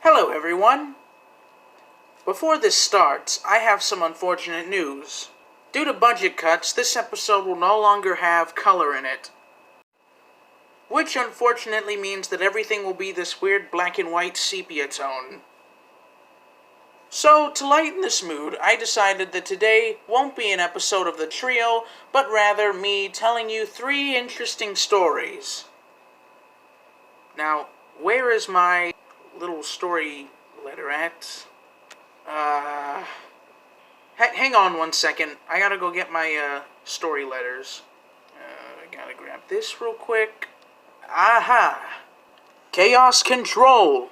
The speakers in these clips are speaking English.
Hello everyone! Before this starts, I have some unfortunate news. Due to budget cuts, this episode will no longer have color in it. Which unfortunately means that everything will be this weird black and white sepia tone. So, to lighten this mood, I decided that today won't be an episode of the trio, but rather me telling you 3 interesting stories. Now, where is my little story letter at? Hang on one second. I gotta go get my, story letters. I gotta grab this real quick. Aha! Chaos Control!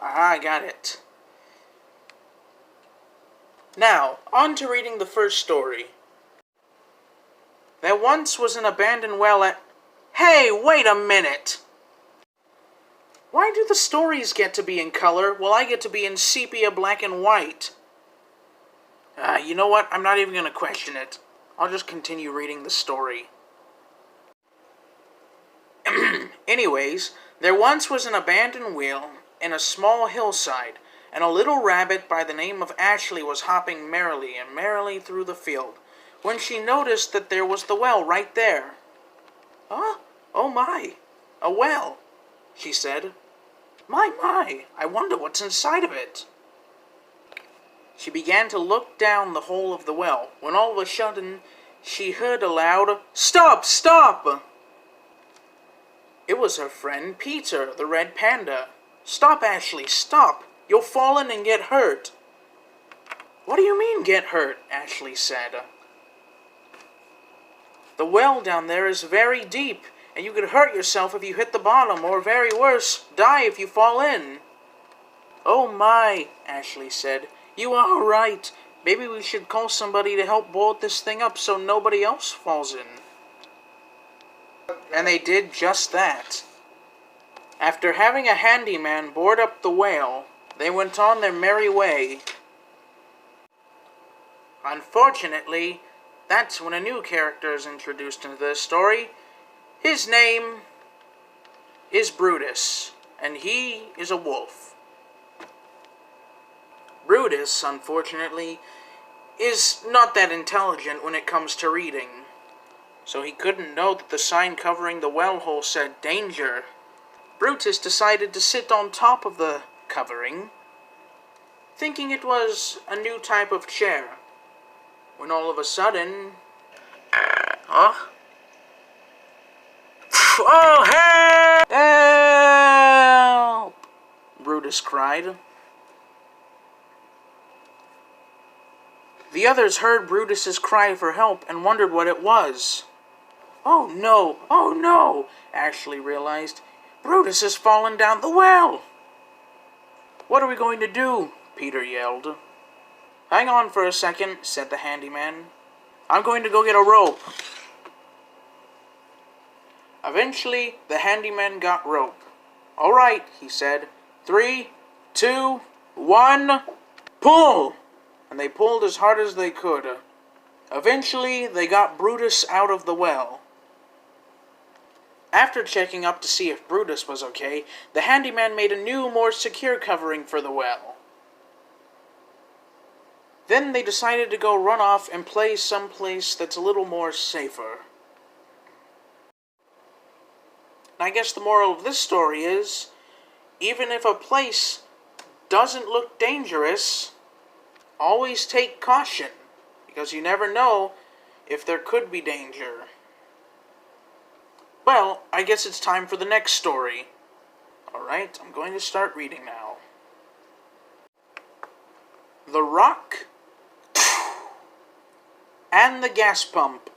I got it. Now, on to reading the first story. There once was an abandoned well at... Hey, wait a minute! Why do the stories get to be in color while I get to be in sepia black and white? You know what? I'm not even going to question it. I'll just continue reading the story. Anyways, there once was an abandoned wheel in a small hillside, and a little rabbit by the name of Ashley was hopping merrily and merrily through the field, when she noticed that there was the well right there. Huh? Oh my, a well, she said. My, I wonder what's inside of it. She began to look down the hole of the well, when all of a sudden she heard a loud, "Stop! Stop!" It was her friend Peter, the red panda. "Stop, Ashley, stop! You'll fall in and get hurt." "What do you mean, get hurt?" Ashley said. "The well down there is very deep, and you could hurt yourself if you hit the bottom, or very worse, die if you fall in." "Oh my," Ashley said. "You are right. Maybe we should call somebody to help board this thing up so nobody else falls in." And they did just that. After having a handyman board up the whale, they went on their merry way. Unfortunately, that's when a new character is introduced into this story. His name is Brutus, and he is a wolf. Brutus, unfortunately, is not that intelligent when it comes to reading, so he couldn't know that the sign covering the well hole said danger. Brutus decided to sit on top of the covering, thinking it was a new type of chair, when all of a sudden... Huh? "Oh, help! Help!" Brutus cried. The others heard Brutus's cry for help and wondered what it was. Oh no, Ashley realized. Brutus has fallen down the well. "What are we going to do?" Peter yelled. "Hang on for a second," said the handyman. "I'm going to go get a rope." Eventually, the handyman got rope. "All right," he said. 3, 2, 1, pull! And they pulled as hard as they could. Eventually, they got Brutus out of the well. After checking up to see if Brutus was okay, the handyman made a new, more secure covering for the well. Then they decided to go run off and play someplace that's a little more safer. I guess the moral of this story is, even if a place doesn't look dangerous, always take caution, because you never know if there could be danger. Well, I guess it's time for the next story. Alright, I'm going to start reading now. The Rock and the Gas Pump.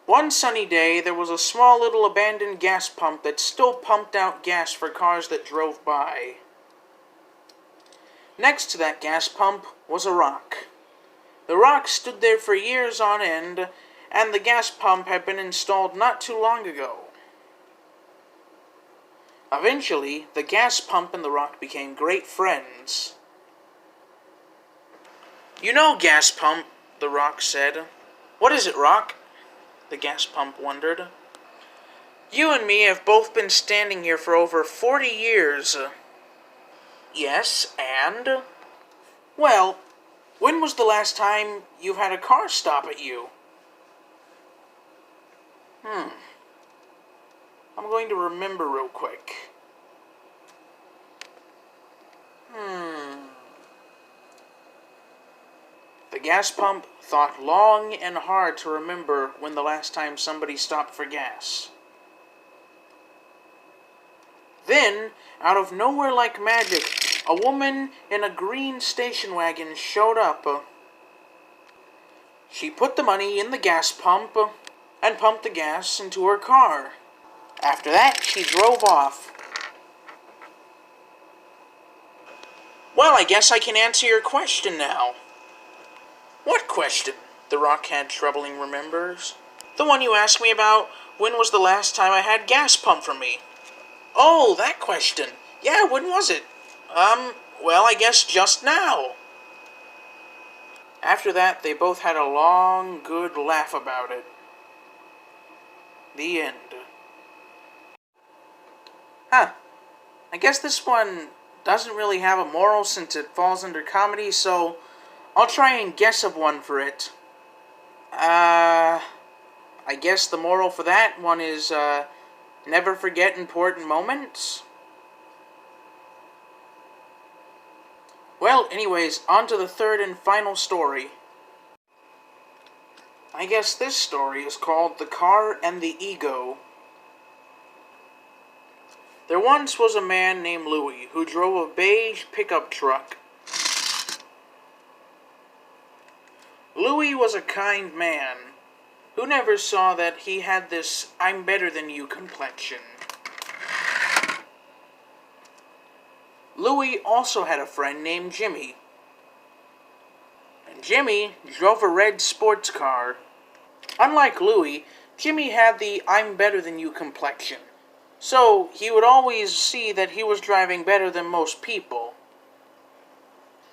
One sunny day, there was a small little abandoned gas pump that still pumped out gas for cars that drove by. Next to that gas pump was a rock. The rock stood there for years on end, and the gas pump had been installed not too long ago. Eventually, the gas pump and the rock became great friends. You know, gas pump, the rock said. What is it, Rock? The gas pump wondered. You and me have both been standing here for over 40 years. Yes, and? Well, when was the last time you've had a car stop at you? I'm going to remember real quick. The gas pump thought long and hard to remember when the last time somebody stopped for gas. Then, out of nowhere like magic, a woman in a green station wagon showed up. She put the money in the gas pump and pumped the gas into her car. After that, she drove off. Well, I guess I can answer your question now. What question? The rockhead troubling remembers. The one you asked me about, when was the last time I had gas pumped for me? Oh, that question. Yeah, when was it? Well, I guess just now. After that, they both had a long, good laugh about it. The end. Huh. I guess this one doesn't really have a moral since it falls under comedy, so I'll try and guess of one for it. I guess the moral for that one is, never forget important moments. Well, anyways, on to the third and final story. I guess this story is called The Car and the Ego. There once was a man named Louis who drove a beige pickup truck. Louis was a kind man who never saw that he had this I'm better than you complexion. Louis also had a friend named Jimmy. And Jimmy drove a red sports car. Unlike Louis, Jimmy had the I'm better than you complexion. So he would always see that he was driving better than most people.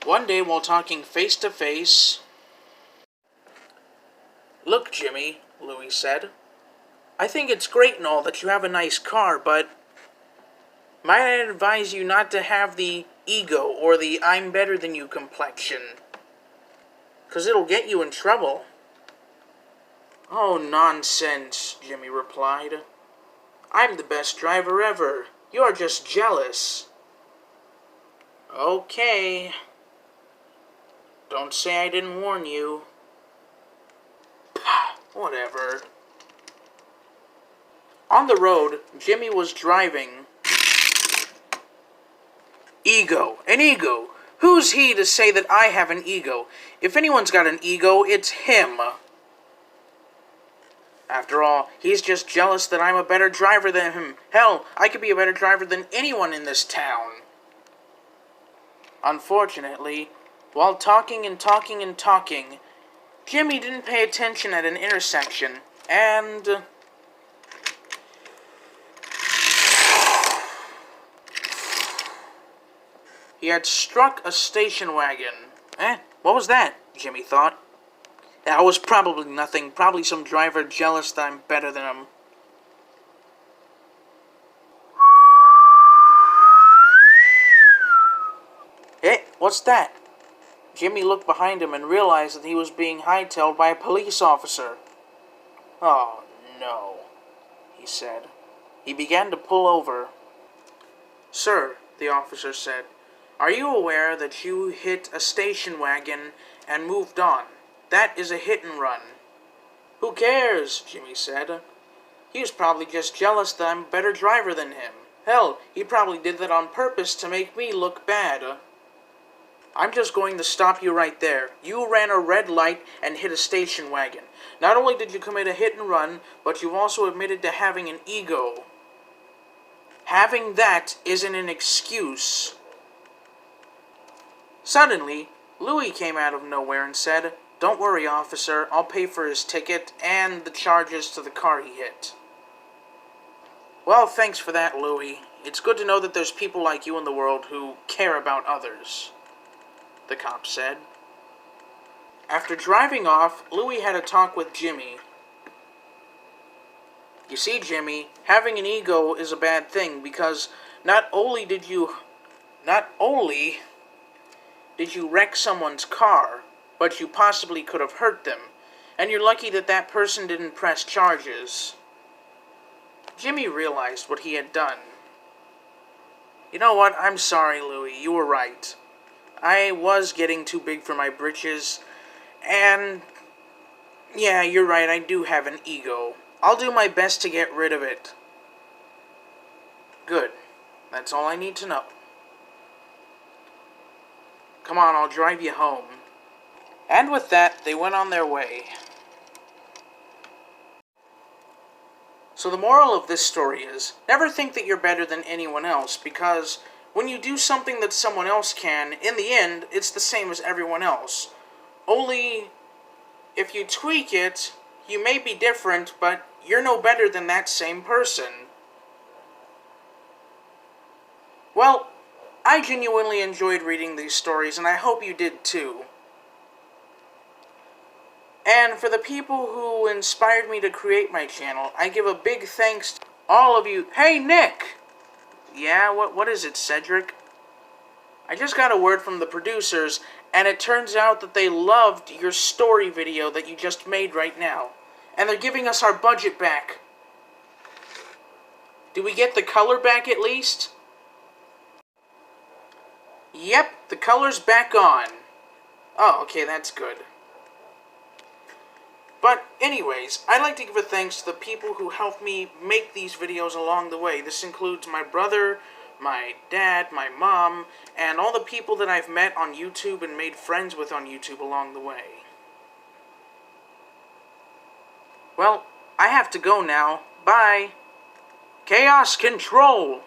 One day while talking face to face, "Look, Jimmy," Louis said, "I think it's great and all that you have a nice car, but might I advise you not to have the ego or the I'm better than you complexion, 'cause it'll get you in trouble." "Oh, nonsense," Jimmy replied. "I'm the best driver ever. You're just jealous." "Okay. Don't say I didn't warn you." Whatever. On the road, Jimmy was driving. Ego. An ego. Who's he to say that I have an ego? If anyone's got an ego, it's him. After all, he's just jealous that I'm a better driver than him. Hell, I could be a better driver than anyone in this town. Unfortunately, while talking and talking and talking, Jimmy didn't pay attention at an intersection, and he had struck a station wagon. What was that? Jimmy thought. That was probably nothing. Probably some driver jealous that I'm better than him. Hey, what's that? Jimmy looked behind him and realized that he was being hightailed by a police officer. "Oh, no," he said. He began to pull over. "Sir," the officer said, "are you aware that you hit a station wagon and moved on? That is a hit and run." "Who cares?" Jimmy said. "He was probably just jealous that I'm a better driver than him. Hell, he probably did that on purpose to make me look bad. I'm just going to stop you right there. You ran a red light and hit a station wagon. Not only did you commit a hit and run, but you've also admitted to having an ego. Having that isn't an excuse." Suddenly, Louis came out of nowhere and said, "Don't worry, officer. I'll pay for his ticket and the charges to the car he hit." "Well, thanks for that, Louis. It's good to know that there's people like you in the world who care about others," the cop said. After driving off, Louie had a talk with Jimmy. You see, Jimmy, having an ego is a bad thing because not only did you wreck someone's car, but you possibly could have hurt them. And you're lucky that that person didn't press charges. Jimmy realized what he had done. You know what? I'm sorry, Louie. You were right. I was getting too big for my britches. And yeah, you're right. I do have an ego. I'll do my best to get rid of it. Good. That's all I need to know. Come on, I'll drive you home. And with that, they went on their way. So the moral of this story is, never think that you're better than anyone else, because when you do something that someone else can, in the end, it's the same as everyone else. Only, if you tweak it, you may be different, but you're no better than that same person. Well, I genuinely enjoyed reading these stories, and I hope you did too. And for the people who inspired me to create my channel, I give a big thanks to all of you. Hey, Nick! Yeah, what is it, Cedric? I just got a word from the producers, and it turns out that they loved your story video that you just made right now. And they're giving us our budget back. Do we get the color back at least? Yep, the color's back on. Oh, okay, that's good. But anyways, I'd like to give a thanks to the people who helped me make these videos along the way. This includes my brother, my dad, my mom, and all the people that I've met on YouTube and made friends with on YouTube along the way. Well, I have to go now. Bye. Chaos Control!